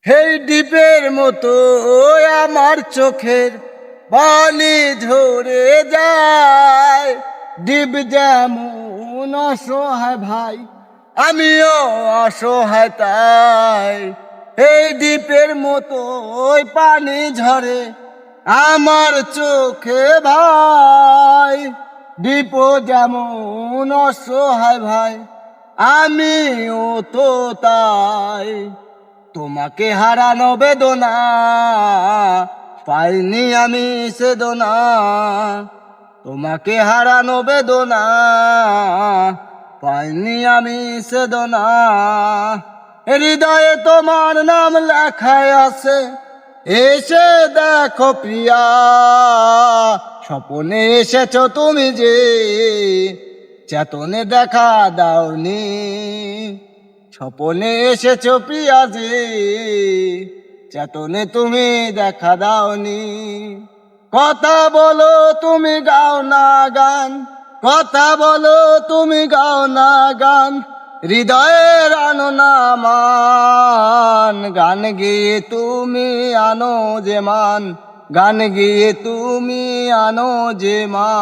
হেই দ্বীপের মতো আমার চোখের পানি ঝরে যায়। দ্বীপ যেমন অসহায় ভাই, আমিও অসহায় তাই। এই দ্বীপের মতো পানি ঝরে আমার চোখে ভাই। দ্বীপ যেমন অসহায় ভাই, আমিও তো তাই। তোমাকে হারানো বেদনা পাইনি আমি সেদনা। তোমাকে হারানো বেদনা পাইনি আমি সেদনা। হৃদয়ে তোমার নাম লেখায় আছে, এসে দেখো প্রিয়া। স্বপনে এসেছো তুমি যে, চেতনে দেখা দাওনি। স্বপনে এসেছো প্রিয়া যে, চেতনে তুমি দেখা দাওনি। কথা বলো তুমি গাও না গান, কথা বলো তুমি গাও না গান। হৃদয়ের আনো না মান, গান গেয়ে তুমি আনো যে মান। গান গেয়ে তুমি আনো যে মান।